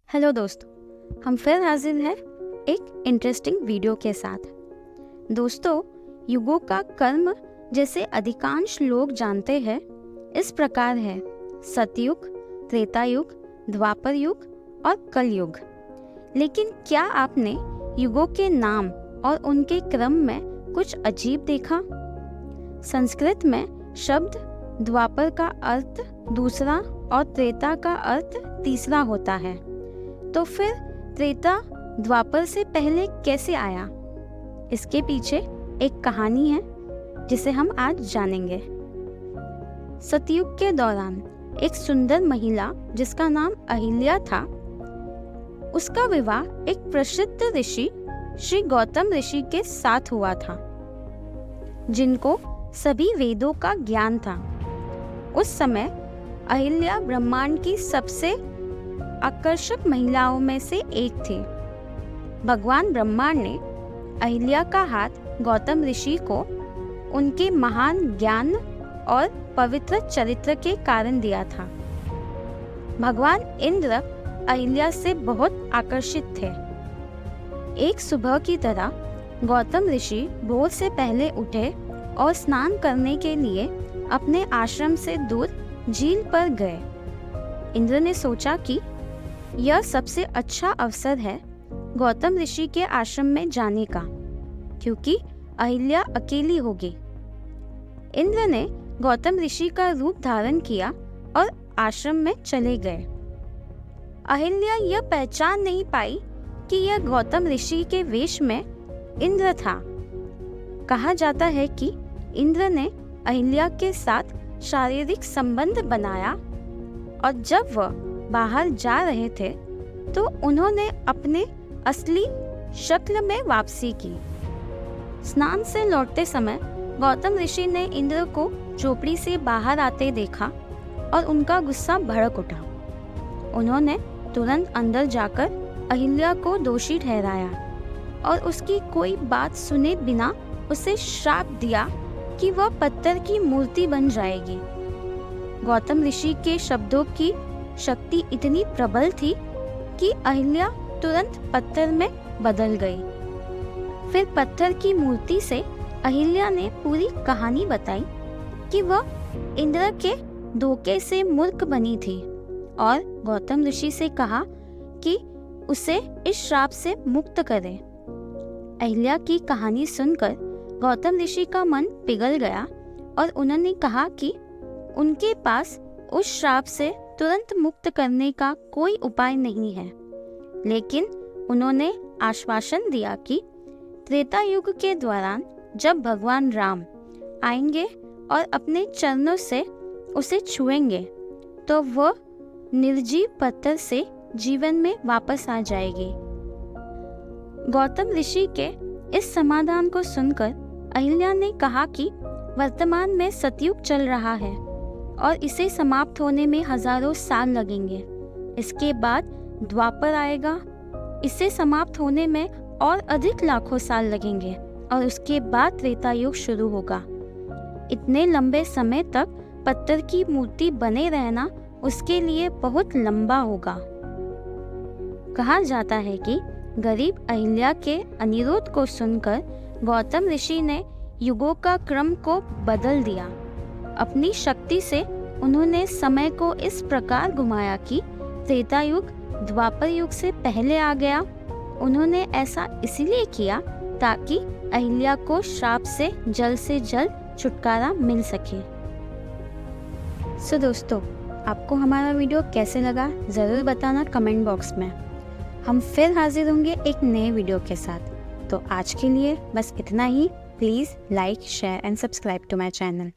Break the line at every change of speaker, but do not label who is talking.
Hello दोस्तों, हम फिर हाजिर हैं एक इंटरेस्टिंग वीडियो के साथ। दोस्तों, युगों का कर्म जैसे अधिकांश लोग जानते हैं इस प्रकार है: सतयुग, त्रेता युग, द्वापर युग और कलयुग। लेकिन क्या आपने युगों के नाम और उनके क्रम में कुछ अजीब देखा? संस्कृत में शब्द द्वापर का अर्थ दूसरा और त्रेता का अर्थ तीसरा होता है, तो फिर त्रेता द्वापर से पहले कैसे आया? इसके पीछे एक कहानी है जिसे हम आज जानेंगे। सतयुग के दौरान एक सुंदर महिला जिसका नाम अहिल्या था, उसका विवाह एक प्रसिद्ध ऋषि श्री गौतम ऋषि के साथ हुआ था, जिनको सभी वेदों का ज्ञान था। उस समय अहिल्या ब्रह्मांड की सबसे आकर्षक महिलाओं में से एक थी। भगवान ब्रह्मा ने अहिल्या का हाथ गौतम ऋषि को उनके महान ज्ञान और पवित्र चरित्र के कारण दिया था। भगवान इंद्र अहिल्या से बहुत आकर्षित थे। एक सुबह की तरह गौतम ऋषि भोर से पहले उठे और स्नान करने के लिए अपने आश्रम से दूर झील पर गए। इंद्र ने सोचा कि यह सबसे अच्छा अवसर है गौतम ऋषि के आश्रम में जाने का, क्योंकि अहिल्या अकेली होगी। इंद्र ने गौतम ऋषि का रूप धारण किया और आश्रम में चले गए। अहिल्या यह पहचान नहीं पाई कि यह गौतम ऋषि के वेश में इंद्र था। कहा जाता है कि इंद्र ने अहिल्या के साथ शारीरिक संबंध बनाया और जब वह बाहर जा रहे थे तो उन्होंने अपने असली शक्ल में वापसी की। स्नान से लौटते समय गौतम ऋषि ने इंद्र को झोपड़ी से बाहर आते देखा और उनका गुस्सा भड़क उठा। उन्होंने तुरंत अंदर जाकर अहिल्या को दोषी ठहराया और उसकी कोई बात सुने बिना उसे श्राप दिया कि वह पत्थर की मूर्ति बन जाएगी। गौतम ऋषि के शब्दों की शक्ति इतनी प्रबल थी कि अहिल्या तुरंत पत्थर में बदल गई। फिर पत्थर की मूर्ति से अहिल्या ने पूरी कहानी बताई कि वह इंद्र के धोखे से मूर्ख बनी थी और गौतम ऋषि से कहा कि उसे इस श्राप से मुक्त करे। अहिल्या की कहानी सुनकर गौतम ऋषि का मन पिघल गया और उन्होंने कहा कि उनके पास उस श्राप से तुरंत मुक्त करने का कोई उपाय नहीं है, लेकिन उन्होंने आश्वासन दिया कि त्रेता युग के दौरान जब भगवान राम आएंगे और अपने चरणों से उसे छुएंगे तो वह निर्जीव पत्थर से जीवन में वापस आ जाएगी। गौतम ऋषि के इस समाधान को सुनकर अहिल्या ने कहा कि वर्तमान में सतयुग चल रहा है और इसे समाप्त होने में हजारों साल लगेंगे। इसके बाद द्वापर आएगा, इसे समाप्त होने में और अधिक लाखों साल लगेंगे और उसके बाद त्रेता युग शुरू होगा। इतने लंबे समय तक पत्थर की मूर्ति बने रहना उसके लिए बहुत लंबा होगा। कहा जाता है कि गरीब अहिल्या के अनुरोध को सुनकर गौतम ऋषि ने युगों का क्रम को बदल दिया। अपनी शक्ति से उन्होंने समय को इस प्रकार घुमाया कि त्रेता युग द्वापर युग से पहले आ गया। उन्होंने ऐसा इसलिए किया ताकि अहिल्या को श्राप से जल्द छुटकारा मिल सके। दोस्तों, आपको हमारा वीडियो कैसे लगा ज़रूर बताना कमेंट बॉक्स में। हम फिर हाजिर होंगे एक नए वीडियो के साथ। तो आज के लिए बस इतना ही। Please like, share and subscribe to my channel.